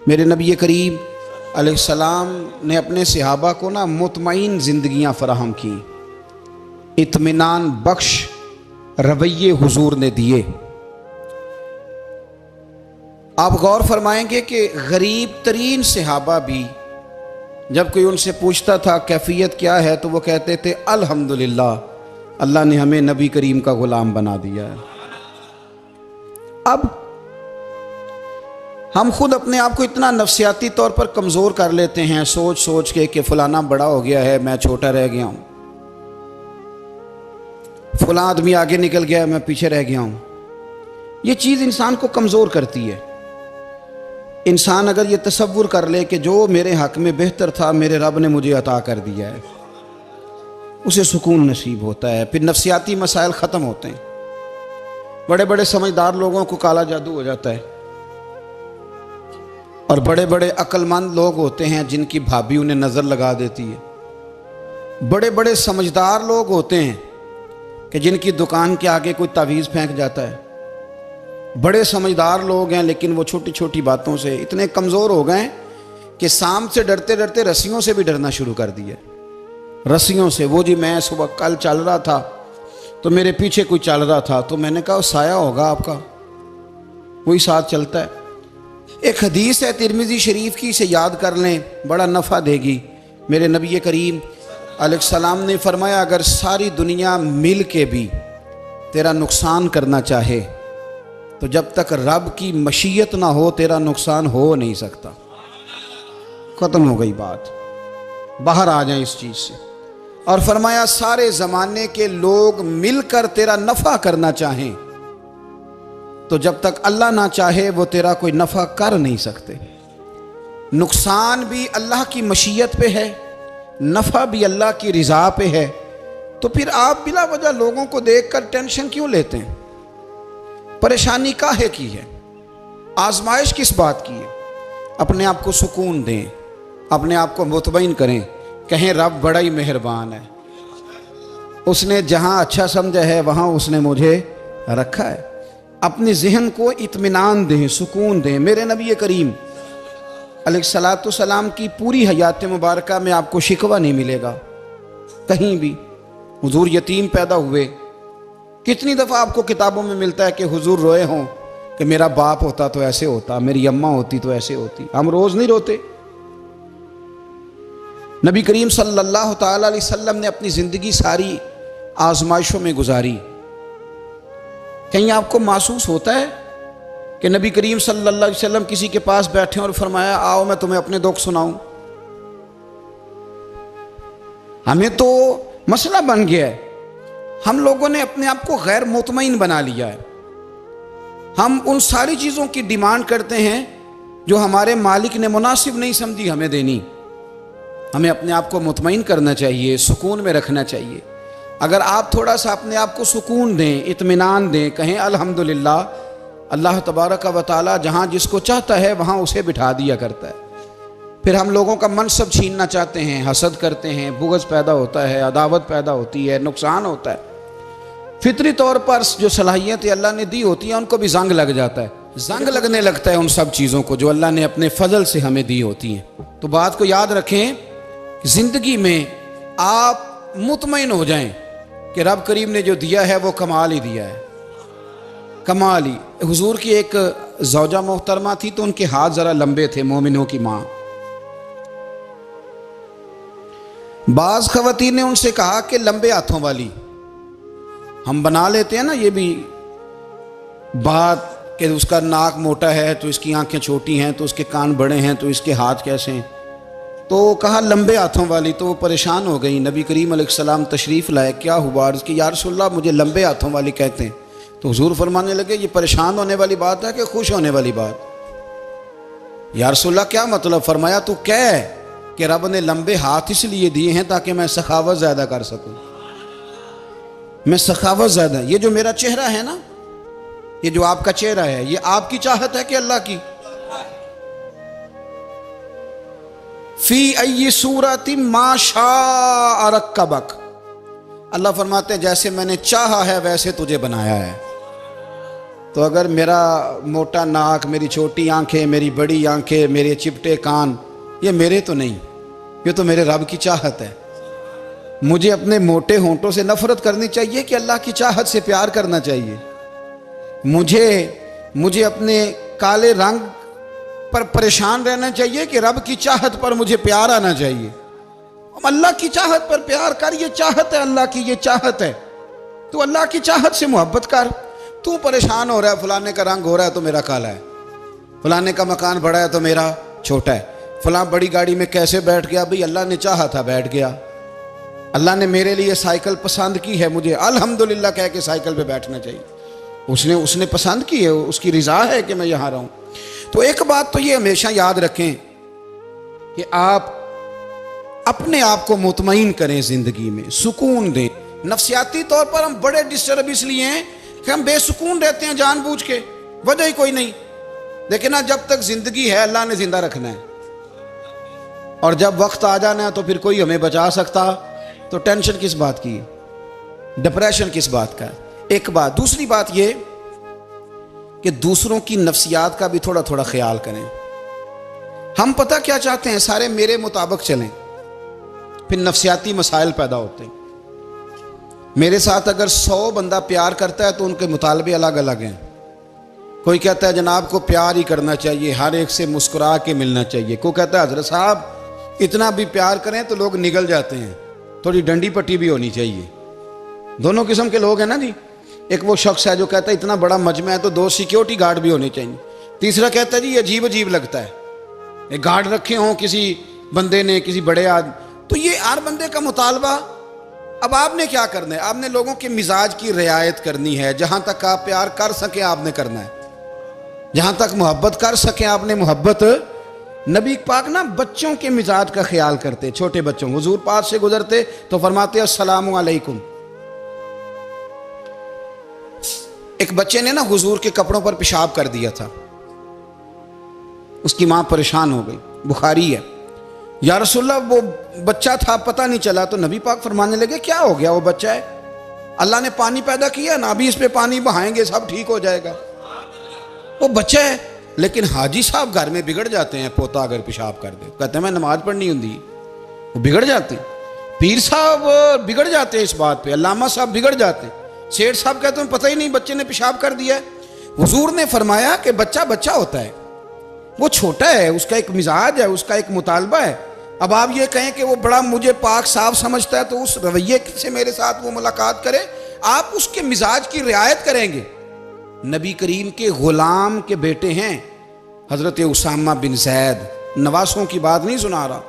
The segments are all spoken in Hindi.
मेरे नबी करीम अलैहिस्सलाम ने अपने सहाबा को ना मुतमईन ज़िंदगियाँ फराहम की, इत्मीनान बख्श रवैये हुजूर ने दिए। आप गौर फरमाएंगे कि गरीब तरीन सहाबा भी जब कोई उनसे पूछता था कैफियत क्या है तो वो कहते थे अल्हम्दुलिल्लाह, अल्लाह ने हमें नबी करीम का गुलाम बना दिया है। अब हम खुद अपने आप को इतना नफ्सियाती तौर पर कमज़ोर कर लेते हैं सोच सोच के कि फलाना बड़ा हो गया है, मैं छोटा रह गया हूँ, फलां आदमी आगे निकल गया है, मैं पीछे रह गया हूँ। ये चीज़ इंसान को कमज़ोर करती है। इंसान अगर ये तसव्वुर कर ले कि जो मेरे हक़ में बेहतर था मेरे रब ने मुझे अता कर दिया है, उसे सुकून नसीब होता है, फिर नफ्सियाती मसाइल ख़त्म होते हैं। बड़े बड़े समझदार लोगों को काला जादू हो जाता है और बड़े बड़े अक्लमंद लोग होते हैं जिनकी भाभी उन्हें नज़र लगा देती है। बड़े बड़े समझदार लोग होते हैं कि जिनकी दुकान के आगे कोई तावीज़ फेंक जाता है। बड़े समझदार लोग हैं लेकिन वो छोटी छोटी बातों से इतने कमज़ोर हो गए कि सांप से डरते डरते रस्सियों से भी डरना शुरू कर दिया। रस्सियों से, वो जी मैं सुबह कल चल रहा था तो मेरे पीछे कोई चल रहा था तो मैंने कहा साया होगा आपका, वही साथ चलता है। एक हदीस है तिरमिज़ी शरीफ की, इसे याद कर लें, बड़ा नफ़ा देगी। मेरे नबी करीम अलैहिस्सलाम ने फरमाया अगर सारी दुनिया मिल के भी तेरा नुकसान करना चाहे तो जब तक रब की मशीयत ना हो तेरा नुकसान हो नहीं सकता। ख़त्म हो गई बात, बाहर आ जाए इस चीज़ से। और फरमाया सारे ज़माने के लोग मिलकर तेरा नफ़ा करना चाहें तो जब तक अल्लाह ना चाहे वो तेरा कोई नफ़ा कर नहीं सकते। नुकसान भी अल्लाह की मशीयत पे है, नफ़ा भी अल्लाह की रिज़ा पे है। तो फिर आप बिला वजह लोगों को देखकर टेंशन क्यों लेते हैं? परेशानी काहे की है? आजमाइश किस बात की है? अपने आप को सुकून दें, अपने आप को मुतमईन करें, कहें रब बड़ा ही मेहरबान है, उसने जहाँ अच्छा समझा है वहाँ उसने मुझे रखा है। अपने जहन को इत्मीनान दें, सुकून दें। मेरे नबी करीम अलैहिस्सलातु सलाम की पूरी हयात मुबारका में आपको शिकवा नहीं मिलेगा कहीं भी। हुजूर यतीम पैदा हुए, कितनी दफ़ा आपको किताबों में मिलता है कि हुजूर रोए हों कि मेरा बाप होता तो ऐसे होता, मेरी अम्मा होती तो ऐसे होती। हम रोज़ नहीं रोते। नबी करीम सल्लल्लाहु ताला अलैहि वसल्लम ने अपनी ज़िंदगी सारी आजमाइशों में गुजारी। कहीं आपको महसूस होता है कि नबी करीम सल्लल्लाहु अलैहि वसल्लम किसी के पास बैठे और फरमाया आओ मैं तुम्हें अपने दुख सुनाऊं? हमें तो मसला बन गया है, हम लोगों ने अपने आप को गैर मुतमईन बना लिया है। हम उन सारी चीज़ों की डिमांड करते हैं जो हमारे मालिक ने मुनासिब नहीं समझी हमें देनी। हमें अपने आप को मुतमईन करना चाहिए, सुकून में रखना चाहिए। अगर आप थोड़ा सा अपने आप को सुकून दें, इत्मीनान दें, कहें अल्हम्दुलिल्लाह, अल्लाह तबारक व तआला जहाँ जिसको चाहता है वहाँ उसे बिठा दिया करता है। फिर हम लोगों का मनसब छीनना चाहते हैं, हसद करते हैं, बुग़्ज़ पैदा होता है, अदावत पैदा होती है, नुकसान होता है। फितरी तौर पर जो सलाहियतें अल्लाह ने दी होती हैं उनको भी जंग लग जाता है, जंग लगने लगता है उन सब चीज़ों को जो अल्लाह ने अपने फजल से हमें दी होती हैं। तो बात को याद रखें, ज़िंदगी में आप मुतमईन हो जाएं कि रब करीम ने जो दिया है वो कमाल ही दिया है, कमाल ही। हुजूर की एक ज़ौजा मोहतरमा थी तो उनके हाथ ज़रा लंबे थे, मोमिनों की माँ। बाज़ ख़वातीन ने उनसे कहा कि लंबे हाथों वाली, हम बना लेते हैं ना ये भी बात कि उसका नाक मोटा है तो इसकी आंखें छोटी हैं, तो उसके कान बड़े हैं तो इसके हाथ कैसे हैं। तो कहा लंबे हाथों वाली, तो वो परेशान हो गई। नबी करीम अलैहिस्सलाम तशरीफ़ लाए, क्या हुआ? अर्ज़ की या रसूलल्लाह मुझे लंबे हाथों वाली कहते हैं। तो हुजूर फरमाने लगे ये परेशान होने वाली बात है कि खुश होने वाली बात? या रसूलल्लाह क्या मतलब? फरमाया तू कह कि रब ने लंबे हाथ इसलिए दिए हैं ताकि मैं सखावत ज़्यादा कर सकूँ, मैं सखावत ज़्यादा। ये जो मेरा चेहरा है ना, ये जो आपका चेहरा है, ये आपकी चाहत है कि अल्लाह की? फी अय्यि सूरति मा शाअ रक्कबक, अल्लाह फरमाते हैं जैसे मैंने चाहा है वैसे तुझे बनाया है। तो अगर मेरा मोटा नाक, मेरी छोटी आंखें, मेरी बड़ी आंखें, मेरे चिपटे कान, ये मेरे तो नहीं, ये तो मेरे रब की चाहत है। मुझे अपने मोटे होंठों से नफरत करनी चाहिए कि अल्लाह की चाहत से प्यार करना चाहिए? मुझे अपने काले रंग पर परेशान रहना चाहिए कि रब की चाहत पर मुझे प्यार आना चाहिए? अल्लाह की चाहत पर प्यार कर, ये चाहत है अल्लाह की, ये चाहत है। तो अल्लाह की चाहत से मोहब्बत कर। तू परेशान हो रहा है, फलाने का रंग हो रहा है तो मेरा काला है, फलाने का मकान बड़ा है तो मेरा छोटा है, फलां बड़ी गाड़ी में कैसे बैठ गया? भाई अल्लाह ने चाहा था बैठ गया। अल्लाह ने मेरे लिए साइकिल पसंद की है, मुझे अल्हम्दुलिल्लाह कह के साइकिल पे बैठना चाहिए। उसने पसंद की है, उसकी रिजा है कि मैं यहाँ रहूँ। तो एक बात तो ये हमेशा याद रखें कि आप अपने आप को मुतमईन करें, जिंदगी में सुकून दें। नफ्सियाती तौर पर हम बड़े डिस्टर्ब इसलिए हैं कि हम बेसुकून रहते हैं जानबूझ के, वजह ही कोई नहीं। लेकिन ना, जब तक जिंदगी है अल्लाह ने जिंदा रखना है, और जब वक्त आ जाना है तो फिर कोई हमें बचा सकता। तो टेंशन किस बात की है, डिप्रेशन किस बात का है? एक बात। दूसरी बात ये कि दूसरों की नफ्सियात का भी थोड़ा थोड़ा ख्याल करें। हम पता क्या चाहते हैं, सारे मेरे मुताबिक चलें, फिर नफ्सियाती मसाइल पैदा होते हैं। मेरे साथ अगर 100 बंदा प्यार करता है तो उनके मुतालबे अलग अलग हैं। कोई कहता है जनाब को प्यार ही करना चाहिए, हर एक से मुस्कुरा के मिलना चाहिए। कोई कहता है हजरत साहब इतना भी प्यार करें तो लोग निगल जाते हैं, थोड़ी डंडी पट्टी भी होनी चाहिए। दोनों किस्म के लोग हैं ना जी। एक वो शख्स है जो कहता है इतना बड़ा मजमा है तो 2 सिक्योरिटी गार्ड भी होने चाहिए। तीसरा कहता है जी अजीब अजीब लगता है, एक गार्ड रखे हों किसी बंदे ने, किसी बड़े आदमी। तो ये हर बंदे का मुतालबा। अब आपने क्या करना है? आपने लोगों के मिजाज की रियायत करनी है। जहां तक आप प्यार कर सके आपने करना है, जहां तक मोहब्बत कर सके आपने मोहब्बत। नबी पाक ना बच्चों के मिजाज का ख्याल करते, छोटे बच्चों। हुजूर पास से गुजरते तो फरमाते अस्सलामु अलैकुम। एक बच्चे ने ना हुजूर के कपड़ों पर पेशाब कर दिया था, उसकी मां परेशान हो गई, बुखारी है। या रसूलल्लाह वो बच्चा था, पता नहीं चला। तो नबी पाक फरमाने लगे क्या हो गया, वो बच्चा है, अल्लाह ने पानी पैदा किया ना, अभी इस पे पानी बहाएंगे सब ठीक हो जाएगा। वो बच्चा है। लेकिन हाजी साहब घर में बिगड़ जाते हैं, पोता अगर पेशाब कर दे, कहते हैं मैं नमाज पढ़नी होती, वो बिगड़ जाते हैं। पीर साहब बिगड़ जाते हैं इस बात पे, अल्लामा साहब बिगड़ जाते हैं। सेठ साहब कहते हैं पता ही नहीं बच्चे ने पेशाब कर दिया है। हुजूर ने फरमाया कि बच्चा बच्चा होता है, वो छोटा है, उसका एक मिजाज है, उसका एक मुतालबा है। अब आप ये कहें कि वो बड़ा मुझे पाक साफ समझता है तो उस रवैये से मेरे साथ वो मुलाकात करे, आप उसके मिजाज की रियायत करेंगे। नबी करीम के गुलाम के बेटे हैं हजरत उसामा बिन जैद, नवासों की बात नहीं सुना रहा।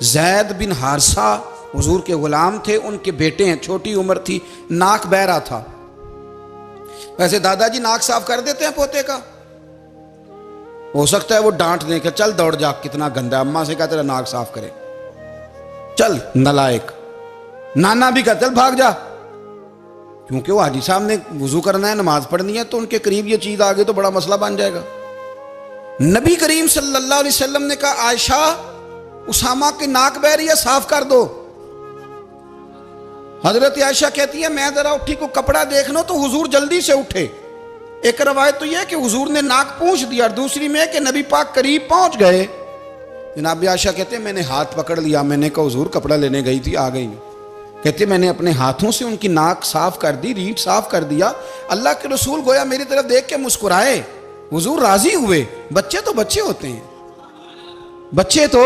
जैद बिन हारसा हुजूर के गुलाम थे, उनके बेटे हैं। छोटी उम्र थी, नाक बह रहा था। वैसे दादाजी नाक साफ कर देते हैं पोते का, हो सकता है वो डांट दें कि चल दौड़ जा, कितना गंदा, अम्मा से कहा तेरा नाक साफ करे, चल नलायक। नाना भी कहा चल भाग जा, क्योंकि वो हाजी साहब ने वुजू करना है, नमाज पढ़नी है, तो उनके करीब ये चीज आ गई तो बड़ा मसला बन जाएगा। नबी करीम सल्लल्लाहु अलैहि वसल्लम ने कहा आयशा उसामा की नाक बह रही है, साफ कर दो। हजरत आयशा कहती है मैं जरा उठी को कपड़ा देख लो तो हुजूर जल्दी से उठे। एक रवायत तो यह कि हुजूर ने नाक पूंछ दिया, और दूसरी में कि नबी पाक करीब पहुंच गए। जनाब आयशा कहते हैं मैंने हाथ पकड़ लिया, मैंने कहा हुजूर कपड़ा लेने गई थी, आ गई। कहते मैंने अपने हाथों से उनकी नाक साफ कर दी, रीढ़ साफ कर दिया। अल्लाह के रसूल गोया मेरी तरफ देख के मुस्कुराए, हुजूर राजी हुए। बच्चे तो बच्चे होते हैं, बच्चे तो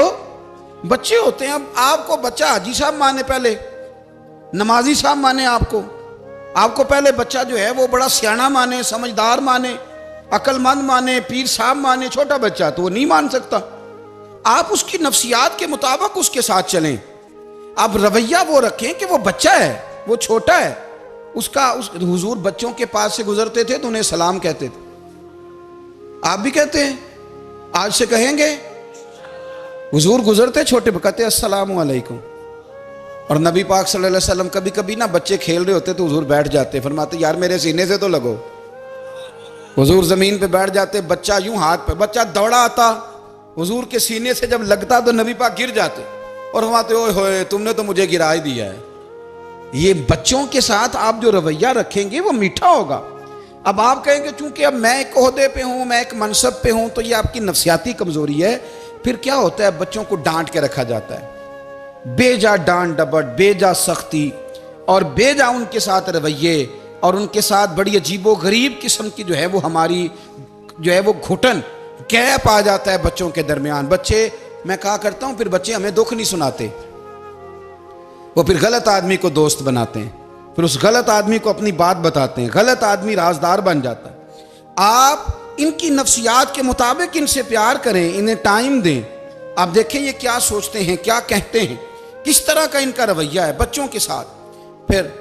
बच्चे होते हैं। अब आपको बच्चा हाजी साहब माने, पहले नमाजी साहब माने, आपको पहले बच्चा जो है वो बड़ा सियाना माने, समझदार माने, अक्लमंद माने, पीर साहब माने। छोटा बच्चा तो वो नहीं मान सकता। आप उसकी नफ्सियात के मुताबिक उसके साथ चलें। आप रवैया वो रखें कि वो बच्चा है, वो छोटा है। हुजूर बच्चों के पास से गुजरते थे तो उन्हें सलाम कहते थे। आप भी कहते हैं, आज से कहेंगे। हुजूर गुजरते छोटे कहते अस्सलामु अलैकुम। और नबी पाक सल्लल्लाहु अलैहि वसल्लम कभी कभी ना बच्चे खेल रहे होते तो हुजूर बैठ जाते, फरमाते यार मेरे सीने से तो लगो। हुजूर जमीन पे बैठ जाते, बच्चा यूं हाथ पे, बच्चा दौड़ा आता, हुजूर के सीने से जब लगता तो नबी पाक गिर जाते और फरमाते ओए होए तुमने तो मुझे गिरा ही दिया है। ये बच्चों के साथ आप जो रवैया रखेंगे वो मीठा होगा। अब आप कहेंगे चूंकि अब मैं एक ओहदे पे हूं, मैं एक मनसब पे हूं, तो ये आपकी नफसियाती कमजोरी है। फिर क्या होता है, बच्चों को डांट के रखा जाता है, बेजा डांट डपट, बेजा सख्ती और बेजा उनके साथ रवैये और उनके साथ बड़ी अजीबो गरीब किस्म की जो है वो हमारी जो है वो घुटन गैप आ जाता है बच्चों के दरमियान। बच्चे, मैं कहा करता हूं, फिर बच्चे हमें दुख नहीं सुनाते, वो फिर गलत आदमी को दोस्त बनाते हैं, फिर उस गलत आदमी को अपनी बात बताते हैं, गलत आदमी राजदार बन जाता है। आप इनकी नफ्सियात के मुताबिक इनसे प्यार करें, इन्हें टाइम दें। आप देखें ये क्या सोचते हैं, क्या कहते हैं, किस तरह का इनका रवैया है बच्चों के साथ। फिर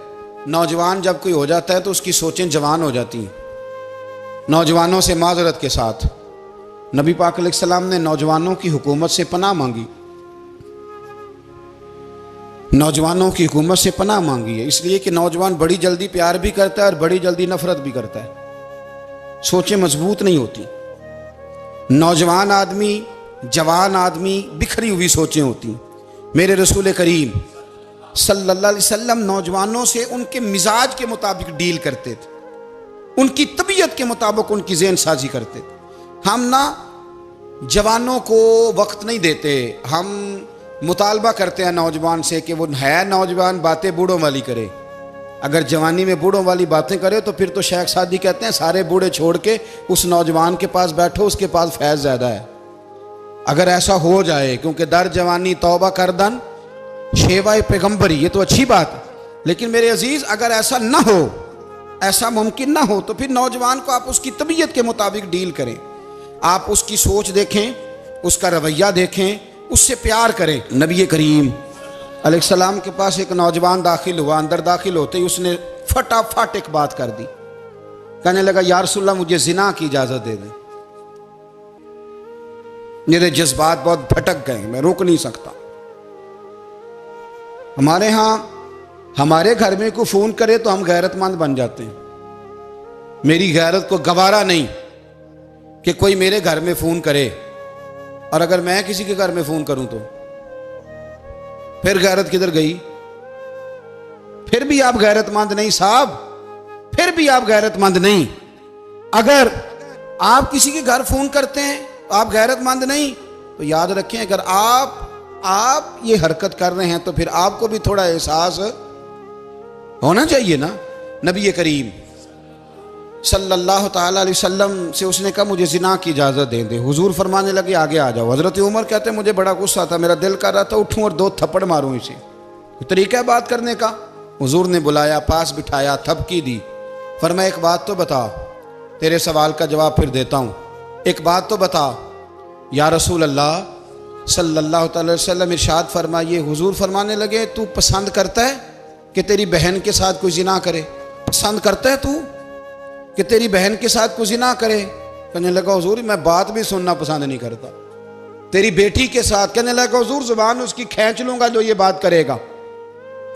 नौजवान जब कोई हो जाता है तो उसकी सोचें जवान हो जाती हैं। नौजवानों से माजरत के साथ नबी पाक अलैहिस्सलाम ने नौजवानों की हुकूमत से पनाह मांगी, नौजवानों की हुकूमत से पनाह मांगी है, इसलिए कि नौजवान बड़ी जल्दी प्यार भी करता है और बड़ी जल्दी नफरत भी करता है, सोचें मजबूत नहीं होती। नौजवान आदमी, जवान आदमी, बिखरी हुई सोचें होती। मेरे रसूल करीम सल्लल्लाहु अलैहि वसल्लम नौजवानों से उनके मिजाज के मुताबिक डील करते थे, उनकी तबीयत के मुताबिक उनकी ज़हन साजी करते थे। हम ना जवानों को वक्त नहीं देते, हम मुतालबा करते हैं नौजवान से कि वो है नौजवान, बातें बूढ़ों वाली करे। अगर जवानी में बूढ़ों वाली बातें करे तो फिर तो शेख सादी कहते हैं सारे बूढ़े छोड़ के उस नौजवान के पास बैठो, उसके पास फैज़ ज़्यादा है। अगर ऐसा हो जाए, क्योंकि दर जवानी तौबा करदन शेवाए पैगम्बरी, ये तो अच्छी बात है, लेकिन मेरे अजीज़ अगर ऐसा ना हो, ऐसा मुमकिन ना हो, तो फिर नौजवान को आप उसकी तबीयत के मुताबिक डील करें। आप उसकी सोच देखें, उसका रवैया देखें, उससे प्यार करें। नबी करीम अलैहिस्सलाम के पास एक नौजवान दाखिल हुआ, अंदर दाखिल होते ही उसने फटाफट एक बात कर दी, कहने लगा या रसूलल्लाह मुझे जिना की इजाज़त दे दें। मेरे जज्बात बहुत भटक गए, मैं रोक नहीं सकता। हमारे यहाँ हमारे घर में कोई फ़ोन करे तो हम गैरतमंद बन जाते हैं। मेरी गैरत को गवारा नहीं कि कोई मेरे घर में फ़ोन करे, और अगर मैं किसी के घर में फ़ोन करूं तो फिर गैरत किधर गई? फिर भी आप गैरतमंद नहीं साहब, फिर भी आप गैरतमंद नहीं। अगर आप किसी के घर फ़ोन करते हैं तो आप गैरतमंद नहीं, तो याद रखें अगर आप ये हरकत कर रहे हैं तो फिर आपको भी थोड़ा एहसास होना चाहिए ना। नबी करीम सल्लल्लाहु ताला अलैहि वसल्लम से उसने कहा मुझे जिना की इजाज़त दे दे। हुजूर फरमाने लगे आगे आ जाओ। हज़रत उमर कहते हैं मुझे बड़ा गुस्सा था, मेरा दिल कर रहा था उठूं और 2 थप्पड़ मारूं इसे। तरीका है बात करने का। हुजूर ने बुलाया, पास बिठाया, थपकी दी, फरमाया एक बात तो बता, तेरे सवाल का जवाब फिर देता हूँ, एक बात तो बता। या रसूल अल्लाह सल्लल्लाहु अलैहि वसल्लम इरशाद फरमाइए। हुजूर फरमाने लगे तू पसंद करता है कि तेरी बहन के साथ कोई जिना करे? पसंद करता है तू कि तेरी बहन के साथ कोई जिना करे? कहने लगा हुजूर मैं बात भी सुनना पसंद नहीं करता। तेरी बेटी के साथ? कहने लगा हुजूर जुबान उसकी खींच लूंगा जो ये बात करेगा।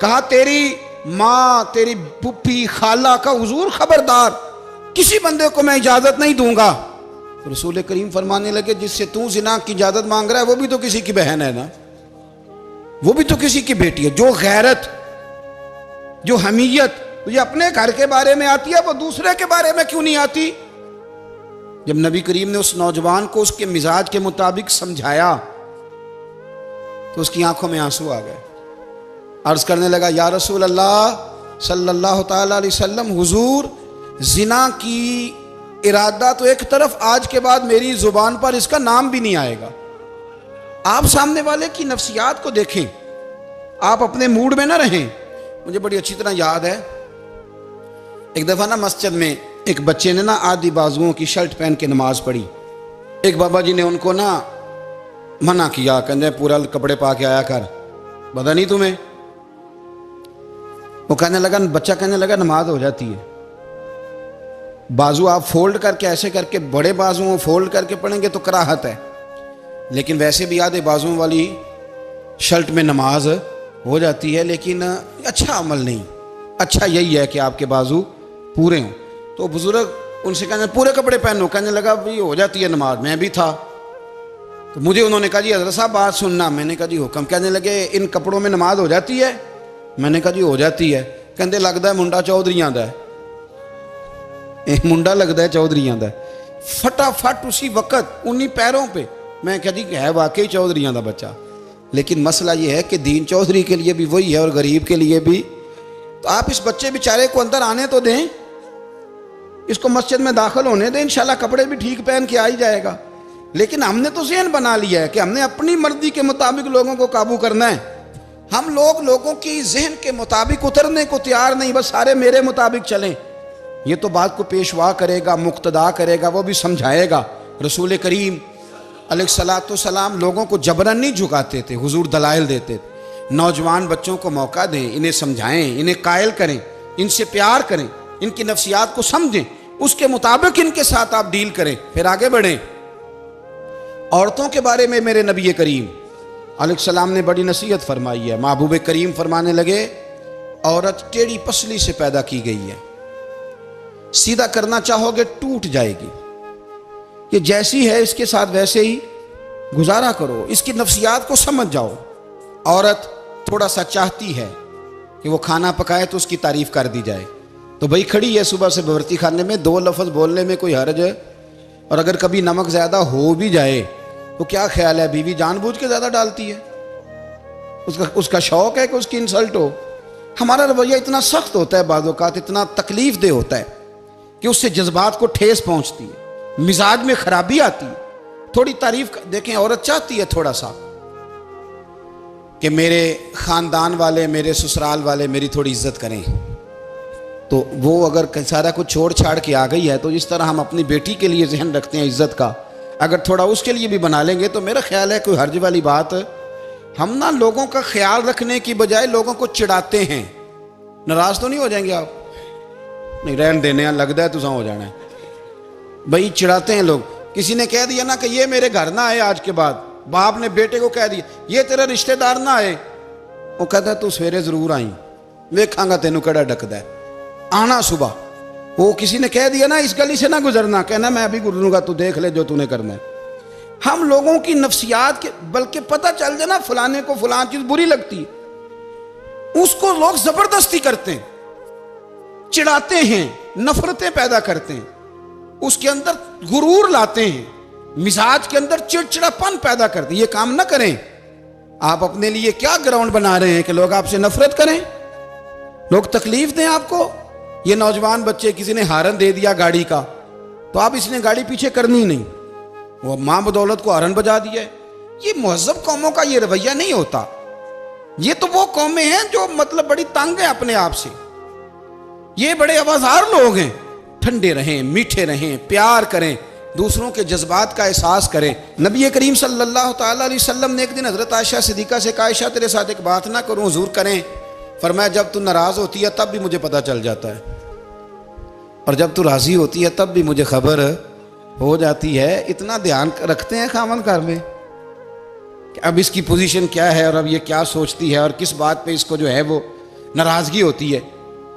कहा तेरी माँ, तेरी पुप्पी, खाला का? हुजूर खबरदार, किसी बंदे को मैं इजाजत नहीं दूंगा। तो रसूल करीम फरमाने लगे जिससे तू जिना की इजाजत मांग रहा है वो भी तो किसी की बहन है ना, वो भी तो किसी की बेटी है। जो गैरत, जो हमीयत तुझे अपने घर के बारे में आती है वो दूसरे के बारे में क्यों नहीं आती? जब नबी करीम ने उस नौजवान को उसके मिजाज के मुताबिक समझाया तो उसकी आंखों में आंसू आ गए। अर्ज करने लगा या रसूल अल्लाह सल्लल्लाहु ताला अलैहि वसल्लम, हुजूर जिना की इरादा तो एक तरफ, आज के बाद मेरी जुबान पर इसका नाम भी नहीं आएगा। आप सामने वाले की नफ्सियात को देखें, आप अपने मूड में ना रहें। मुझे बड़ी अच्छी तरह याद है एक दफ़ा ना मस्जिद में एक बच्चे ने ना आधी बाजुओं की शर्ट पहन के नमाज पढ़ी। एक बाबा जी ने उनको ना मना किया, कहते पूरा कपड़े पा के आया कर, पता नहीं तुम्हें? वो कहने लगा, बच्चा कहने लगा नमाज हो जाती है, बाजू आप फोल्ड करके ऐसे करके, बड़े बाजुओं फोल्ड करके पढ़ेंगे तो कराहत है, लेकिन वैसे भी आधे बाजुओं वाली शर्ट में नमाज हो जाती है, लेकिन अच्छा अमल नहीं। अच्छा यही है कि आपके बाजू पूरे हों। तो बुजुर्ग उनसे कहने पूरे कपड़े पहनो, कहने लगा भाई हो जाती है नमाज, मैं भी था। तो मुझे उन्होंने कहा जी हज़रत साहब बात सुनना। मैंने कहा जी हुक्म। कहने लगे इन कपड़ों में नमाज हो जाती है? मैंने कहा जी हो जाती है। कहते लगता है मुंडा चौधरी आंदा है। एक मुंडा लगता है चौधरियां का, फटाफट उसी वक्त उन्हीं पैरों पे। मैं कह दी है वाकई चौधरियां का बच्चा। लेकिन मसला ये है कि दीन चौधरी के लिए भी वही है और गरीब के लिए भी। तो आप इस बच्चे बेचारे को अंदर आने तो दें, इसको मस्जिद में दाखिल होने दें, इंशाल्लाह कपड़े भी ठीक पहन के आ ही जाएगा। लेकिन हमने तो ज़हन बना लिया है कि हमने अपनी मर्जी के मुताबिक लोगों को काबू करना है। हम लोगों की जहन के मुताबिक उतरने को तैयार नहीं, बस सारे मेरे मुताबिक चलें। ये तो बात को पेशवा करेगा, मुक्तदा करेगा, वो भी समझाएगा। रसूल करीम अलैहिस्सलाम लोगों को जबरन नहीं झुकाते थे, हुजूर दलाइल देते थे। नौजवान बच्चों को मौका दें, इन्हें समझाएं, इन्हें कायल करें, इनसे प्यार करें, इनकी नफ्सियात को समझें, उसके मुताबिक इनके साथ आप डील करें, फिर आगे बढ़ें। औरतों के बारे में मेरे नबी करीम अलैहिस्सलाम ने बड़ी नसीहत फरमाई है। महबूब करीम फरमाने लगे, औरत टेढ़ी पसली से पैदा की गई है, सीधा करना चाहोगे टूट जाएगी। ये जैसी है इसके साथ वैसे ही गुजारा करो, इसकी नफ्सियात को समझ जाओ। औरत थोड़ा सा चाहती है कि वो खाना पकाए तो उसकी तारीफ कर दी जाए, तो भाई खड़ी है सुबह से बवर्ती खाने में, दो लफ्ज़ बोलने में कोई हर्ज है। और अगर कभी नमक ज़्यादा हो भी जाए तो क्या ख्याल है, बीवी जानबूझ के ज़्यादा डालती है, उसका शौक है कि उसकी इंसल्ट हो। हमारा रवैया इतना सख्त होता है, बाज़ औक़ात इतना तकलीफ दे होता है कि उससे जज्बात को ठेस पहुँचती है, मिजाज में खराबी आती है। थोड़ी तारीफ देखें, औरत चाहती है थोड़ा सा कि मेरे ख़ानदान वाले, मेरे ससुराल वाले मेरी थोड़ी इज्जत करें, तो वो अगर सारा कुछ छोड़ छाड़ के आ गई है, तो जिस तरह हम अपनी बेटी के लिए जहन रखते हैं इज्जत का, अगर थोड़ा उसके लिए भी बना लेंगे तो मेरा ख्याल है कोई हर्ज वाली बात। हम ना लोगों का ख्याल रखने की बजाय लोगों को चिढ़ाते हैं। नाराज तो नहीं हो जाएंगे आप? नहीं, रहन देने लगता है तुझा हो जाना है भाई, चिढ़ाते हैं लोग। किसी ने कह दिया ना कि ये मेरे घर ना आए आज के बाद, बाप ने बेटे को कह दिया ये तेरा रिश्तेदार ना आए, वो कहता है तू सवेरे जरूर आई, वेखांगा तेनू कड़ा डकदा है, आना सुबह। वो किसी ने कह दिया ना इस गली से ना गुजरना, कहना मैं अभी गुजरूंगा, तू देख ले जो तूने करना है। हम लोगों की नफ्सियात के, बल्कि पता चल जाए ना फलाने को फलान चीज बुरी लगती है, उसको लोग जबरदस्ती करते हैं, चिढ़ाते हैं, नफरतें पैदा करते हैं, उसके अंदर गुरूर लाते हैं, मिजाज के अंदर चिड़चिड़ापन पैदा करते हैं। ये काम ना करें। आप अपने लिए क्या ग्राउंड बना रहे हैं कि लोग आपसे नफरत करें, लोग तकलीफ दें आपको। ये नौजवान बच्चे, किसी ने हारन दे दिया गाड़ी का, तो आप इसने गाड़ी पीछे करनी नहीं, वो मां बदौलत को हारन बजा दिया है। ये मुहज़्ज़ब कौमों का ये रवैया नहीं होता। ये तो वो कौमें हैं जो मतलब बड़ी तंग है अपने आप से, ये बड़े आवाज़ार लोग हैं। ठंडे रहें, मीठे रहें, प्यार करें, दूसरों के जज्बात का एहसास करें। नबी करीम सल्लल्लाहु ताला अलैहि वसल्लम ने एक दिन हज़रत आयशा सिद्दीक़ा से कहा, आयशा तेरे साथ एक बात ना करूं, हुजूर करें। फरमाया जब तू नाराज़ होती है तब भी मुझे पता चल जाता है, और जब तू राज़ी होती है तब भी मुझे खबर हो जाती है। इतना ध्यान रखते हैं खामन घर में कि अब इसकी पोजीशन क्या है और अब ये क्या सोचती है और किस बात पे इसको जो है वो नाराज़गी होती है।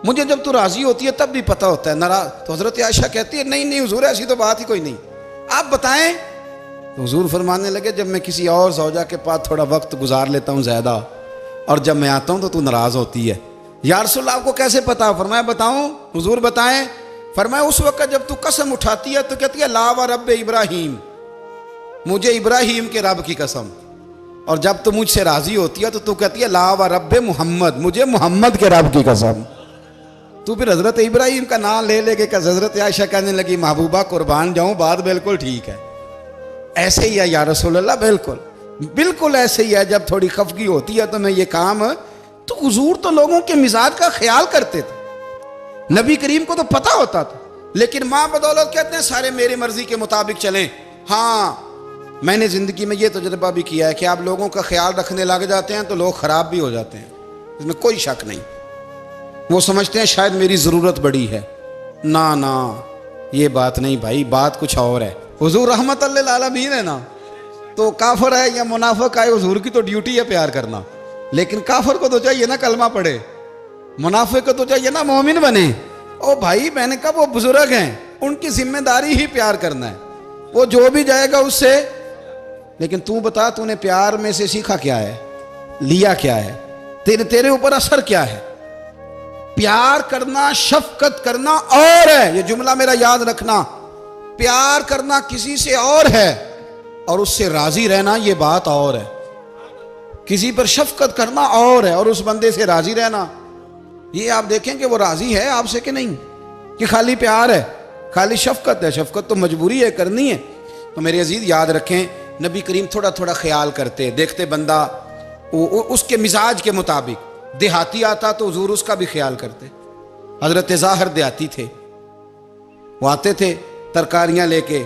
मुझे जब तू राज़ी होती है तब भी पता होता है नाराज़। तो हज़रत आयशा कहती है नहीं नहीं हुजूर ऐसी तो बात ही कोई नहीं, आप बताएं। तो हुजूर फरमाने लगे जब मैं किसी और ज़ौजा के पास थोड़ा वक्त गुजार लेता हूँ ज़्यादा, और जब मैं आता हूँ तो तू नाराज़ होती है। या रसूल अल्लाह आपको कैसे पता? फरमाया बताऊँ हुजूर बताएं। फरमाया उस वक्त जब तू कसम उठाती है तो कहती है ला व रब इब्राहीम, मुझे इब्राहीम के रब की कसम। और जब तू मुझसे राज़ी होती है तो तू कहती है ला व रब मोहम्मद, मुझे मोहम्मद के रब की कसम। तू फिर हज़रत इब्राहीम का नाम ले लेके का हज़रत आयशा कहने लगी महबूबा कुर्बान जाऊँ, बात बिल्कुल ठीक है, ऐसे ही है या रसूल अल्लाह, बिल्कुल बिल्कुल ऐसे ही है। जब थोड़ी खफगी होती है तो मैं ये काम, तो हुजूर तो लोगों के मिजाज का ख्याल करते थे, नबी करीम को तो पता होता था। लेकिन माँ बदौलत कहते हैं सारे मेरी मर्जी के मुताबिक चलें। हाँ, मैंने ज़िंदगी में ये तजुर्बा भी किया है कि आप लोगों का ख्याल रखने लग जाते हैं तो लोग ख़राब भी हो जाते हैं, इसमें कोई शक नहीं। वो समझते हैं शायद मेरी ज़रूरत बड़ी है, ना ना ये बात नहीं भाई, बात कुछ और है। हुजूर रहमत लिल आलमीन है ना, तो काफिर है या मुनाफिक है, हुजूर की तो ड्यूटी है प्यार करना। लेकिन काफिर को तो चाहिए ना कलमा पढ़े, मुनाफिक को तो चाहिए ना मोमिन बने। ओ भाई मैंने कहा वो बुजुर्ग हैं, उनकी जिम्मेदारी ही प्यार करना है, वो जो भी जाएगा उससे। लेकिन तू बता तूने प्यार में से सीखा क्या है, लिया क्या है, तेरे ऊपर असर क्या है? प्यार करना, शफकत करना और है, ये जुमला मेरा याद रखना। प्यार करना किसी से और है और उससे राजी रहना ये बात और है। किसी पर शफकत करना और है और उस बंदे से राजी रहना, ये आप देखें कि वो राजी है आपसे कि नहीं, कि खाली प्यार है, खाली शफकत है। शफकत तो मजबूरी है, करनी है। तो मेरे अजीज याद रखें, नबी करीम थोड़ा थोड़ा ख्याल करते, देखते बंदा उसके मिजाज के मुताबिक, देहाती आता तो हुजूर उसका भी ख्याल करते। हजरत ज़ाहिर देहाती थे, वो आते थे तरकारियां लेके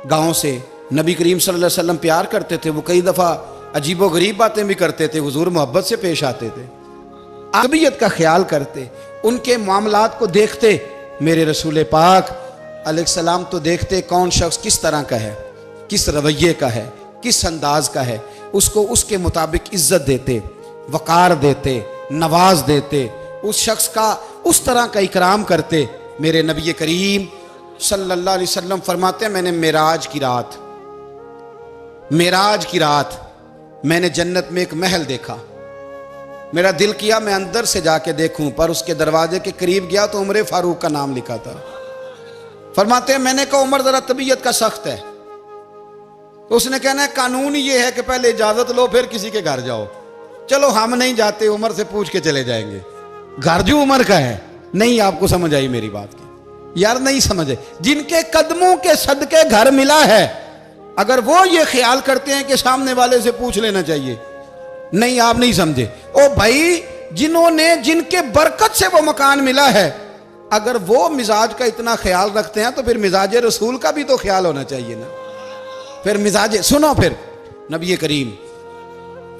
गांव से, नबी करीम सल्लल्लाहु अलैहि वसल्लम प्यार करते थे, वो कई दफ़ा अजीबो गरीब बातें भी करते थे, हुजूर मोहब्बत से पेश आते थे, तबीयत का ख्याल करते, उनके मामलात को देखते। मेरे रसूल पाक अलैहिस्सलाम तो देखते कौन शख्स किस तरह का है, किस रवैये का है, किस अंदाज का है, उसको उसके मुताबिक इज्जत देते, वक़ार देते, नवाज देते, उस शख्स का उस तरह का इकराम करते। मेरे नबी करीम सल्लल्लाहु अलैहि वसल्लम फरमाते हैं, मैंने मेराज की रात मैंने जन्नत में एक महल देखा। मेरा दिल किया मैं अंदर से जाके देखूं, पर उसके दरवाजे के करीब गया तो उमर फारूक का नाम लिखा था। फरमाते हैं मैंने कहा उमर जरा तबीयत का सख्त है। उसने कहना है कानून ये है कि पहले इजाजत लो फिर किसी के घर जाओ। चलो हम नहीं जाते, उमर से पूछ के चले जाएंगे। घर जो उमर का है, नहीं आपको समझ आई मेरी बात की यार, नहीं समझे। जिनके कदमों के सदके घर मिला है, अगर वो ये ख्याल करते हैं कि सामने वाले से पूछ लेना चाहिए, नहीं आप नहीं समझे। ओ भाई, जिन्होंने जिनके बरकत से वो मकान मिला है, अगर वो मिजाज का इतना ख्याल रखते हैं तो फिर मिजाज रसूल का भी तो ख्याल होना चाहिए ना। फिर मिजाज सुनो, फिर नबी करीम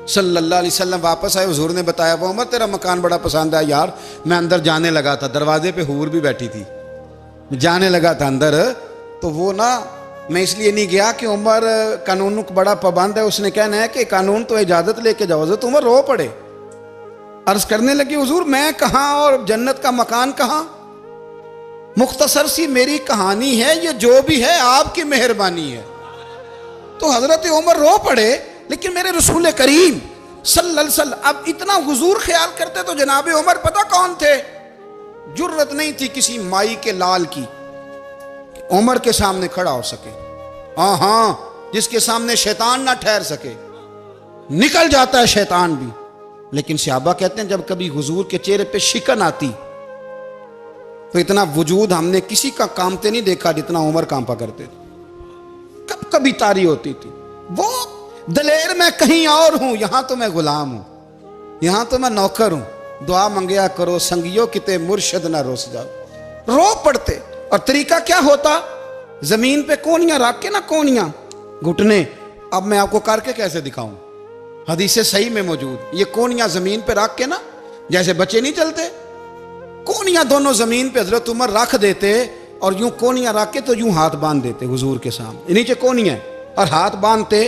सल्लल्लाहु अलैहि वसल्लम वापस आए, हुजूर ने बताया वो उमर तेरा मकान बड़ा पसंद है यार। मैं अंदर जाने लगा था, दरवाजे पे हूर भी बैठी थी, जाने लगा था अंदर, तो वो ना मैं इसलिए नहीं गया कि उमर कानून को बड़ा पाबंद है। उसने कहना है कि कानून तो इजाजत लेके जाओ। तो उमर रो पड़े, अर्ज करने लगी हुजूर मैं कहाँ और जन्नत का मकान कहाँ। मुख्तसर सी मेरी कहानी है, ये जो भी है आपकी मेहरबानी है। तो हजरत उमर रो पड़े। लेकिन मेरे रसूल करीम सल्लल्लाहु अलैहि वसल्लम अब इतना हुजूर ख्याल करते तो जनाब उमर पता कौन थे, जुर्रत नहीं थी किसी माई के लाल की उमर के सामने खड़ा हो सके। हाँ, जिसके सामने शैतान ना ठहर सके, निकल जाता है शैतान भी। लेकिन सहाबा कहते हैं जब कभी हुजूर के चेहरे पे शिकन आती तो इतना वजूद हमने किसी का कांपते नहीं देखा जितना उमर कांपा करते थे। कब कभी तारी होती थी वो दलेर मैं कहीं और हूं, यहां तो मैं गुलाम हूं, यहां तो मैं नौकर हूं। दुआ मंगया करो संगियो किते मुर्शद ना रोस जाओ। रो पड़ते। और तरीका क्या होता, जमीन पे कोनियां रख के ना, कोनियां घुटने, अब मैं आपको करके कैसे दिखाऊं, हदीस सही में मौजूद। ये कोनियां जमीन पे रख के ना, जैसे बच्चे नहीं चलते, कोनियां दोनों जमीन पे हजरत उमर रख देते और यूं कोनियां रख के तो यूं हाथ बांध देते हुजूर के सामने, नीचे कोनियां और हाथ बांधते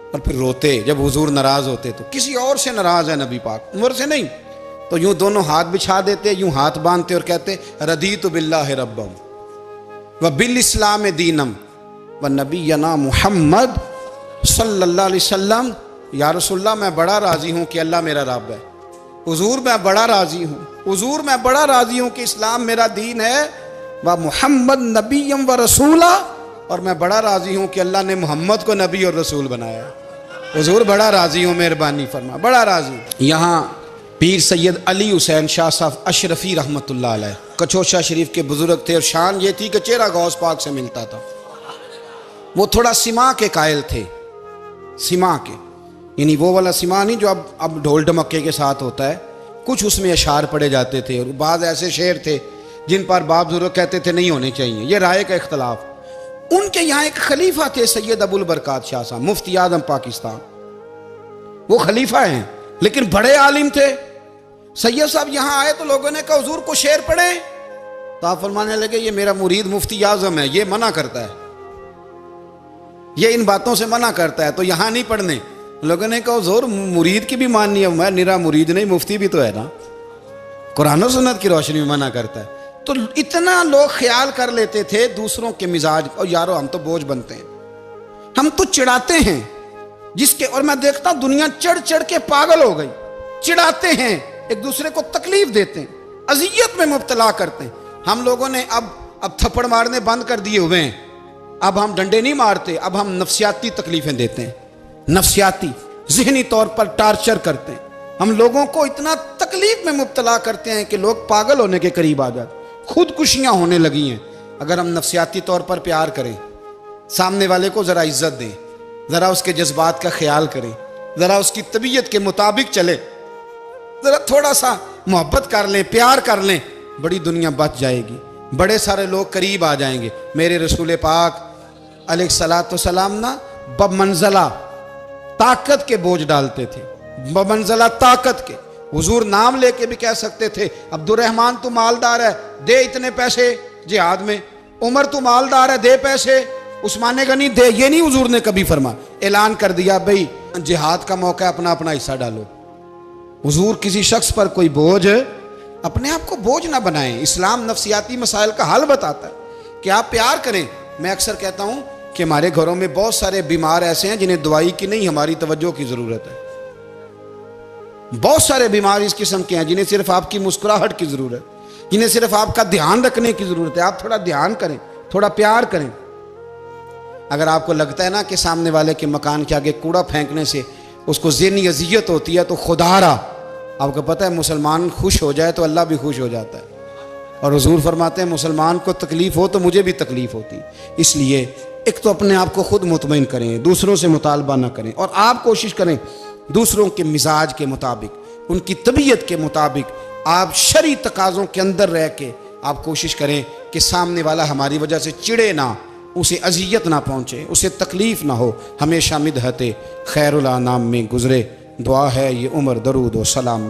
और फिर रोते। जब हुजूर नाराज होते तो किसी और से नाराज है नबी पाक, उमर से नहीं, तो यूं दोनों हाथ बिछा देते, यूं हाथ बांधते और कहते रदीतु बिल्लाहि रब्बम व बिल इस्लाम दीनम व नबीना मुहम्मद सल्लल्लाहु अलैहि वसल्लम। या रसूलल्लाह मैं बड़ा राजी हूं कि अल्लाह मेरा रब है। हुजूर मैं बड़ा राजी हूं, हुजूर मैं बड़ा राजी हूं कि इस्लाम मेरा दीन है। व मुहम्मद नबीयम व रसूला, और मैं बड़ा राजी हूं कि अल्लाह ने मोहम्मद को नबी और रसूल बनाया। हुजूर बड़ा राजी हूं, मेहरबानी फरमा, बड़ा राजी। यहाँ पीर सैयद अली हुसैन शाह साहब अशरफी रहमतुल्लाह अलैह कचौशा शरीफ के बुजुर्ग थे और शान ये थी कि चेहरा गौस पाक से मिलता था। वो थोड़ा सिमा के कायल थे, सिमा के, यानी वो वाला सिमा नहीं जो अब ढोल ढमक्के के साथ होता है, कुछ उसमें अशार पड़े जाते थे। और बाद ऐसे शेर थे जिन पर बाप बुजुर्ग कहते थे नहीं होने चाहिए, ये राय का इख्तलाफ। उनके यहाँ एक खलीफा थे सैयद अबुल बरकात शाह साहब, मुफ्ती आजम पाकिस्तान। वो खलीफा हैं लेकिन बड़े आलिम थे। सैयद साहब यहाँ आए तो लोगों ने कहा हुजूर को शेर पढ़े, तो आप फरमाने लगे ये मेरा मुरीद मुफ्ती आजम है, ये मना करता है, ये इन बातों से मना करता है, तो यहाँ नहीं पढ़ने। लोगों ने कहा हुजूर मुरीद की भी माननी है, मैं निरा मुरीद नहीं मुफ्ती भी तो है ना, कुरान और सुन्नत की रोशनी में मना करता है। तो इतना लोग ख्याल कर लेते थे दूसरों के मिजाज, और यारो हम तो बोझ बनते हैं, हम तो चिढ़ाते हैं जिसके, और मैं देखता दुनिया चढ़ चढ़ के पागल हो गई, चिढ़ाते हैं एक दूसरे को तकलीफ देते हैं, अजियत में मुब्तला करते हैं। हम लोगों ने अब थप्पड़ मारने बंद कर दिए हुए हैं, अब हम डंडे नहीं मारते, अब हम नफ्सियाती तकलीफें देते हैं, नफ्सियाती ज़हनी तौर पर टार्चर करते हैं। हम लोगों को इतना तकलीफ में मुब्तला करते हैं कि लोग पागल होने के करीब आ जाते, खुदकुशियां होने लगी हैं। अगर हम नफ्सियाती तौर पर प्यार करें, सामने वाले को ज़रा इज्जत दें, ज़रा उसके जज्बात का ख्याल करें, ज़रा उसकी तबीयत के मुताबिक चले, ज़रा थोड़ा सा मोहब्बत कर लें, प्यार कर लें, बड़ी दुनिया बच जाएगी, बड़े सारे लोग करीब आ जाएंगे। मेरे रसूल पाक अलैहिस्सलाम ना बमंज़ला ताकत के बोझ डालते थे, बमंज़ला ताकत के। हुजूर नाम लेके भी कह सकते थे, अब्दुर्रहमान तू मालदार है, दे इतने पैसे जिहाद में, उमर तू मालदार है, दे पैसे, उस्मान गनी दे। ये नहीं हुजूर ने कभी फरमा, ऐलान कर दिया भाई जिहाद का मौका है, अपना अपना हिस्सा डालो। हुजूर किसी शख्स पर कोई बोझ, अपने आप को बोझ ना बनाएं। इस्लाम नफ्सियाती मसाइल का हल बताता है कि आप प्यार करें। मैं अक्सर कहता हूं कि हमारे घरों में बहुत सारे बीमार ऐसे हैं जिन्हें दवाई की नहीं, हमारी तवज्जो की जरूरत है। बहुत सारे बीमार इस किस्म के हैं जिन्हें सिर्फ आपकी मुस्कुराहट की जरूरत, जिन्हें सिर्फ आपका ध्यान रखने की जरूरत है। आप थोड़ा ध्यान करें, थोड़ा प्यार करें। अगर आपको लगता है ना कि सामने वाले के मकान के आगे कूड़ा फेंकने से उसको ज़हनी अजियत होती है, तो खुदारा, आपको पता है मुसलमान खुश हो जाए तो अल्लाह भी खुश हो जाता है। और हुजूर फरमाते हैं मुसलमान को तकलीफ हो तो मुझे भी तकलीफ होती। इसलिए एक तो अपने आप को खुद मुतमईन करें, दूसरों से मुतालबा ना करें, और आप कोशिश करें दूसरों के मिजाज के मुताबिक, उनकी तबीयत के मुताबिक, आप शरई तकाज़ों के अंदर रह के आप कोशिश करें कि सामने वाला हमारी वजह से चिड़े ना, उसे अजियत ना पहुँचे, उसे तकलीफ़ ना हो, हमेशा मिदहते खैरुल अनाम में गुज़रे। दुआ है ये उम्र दरूद व सलाम।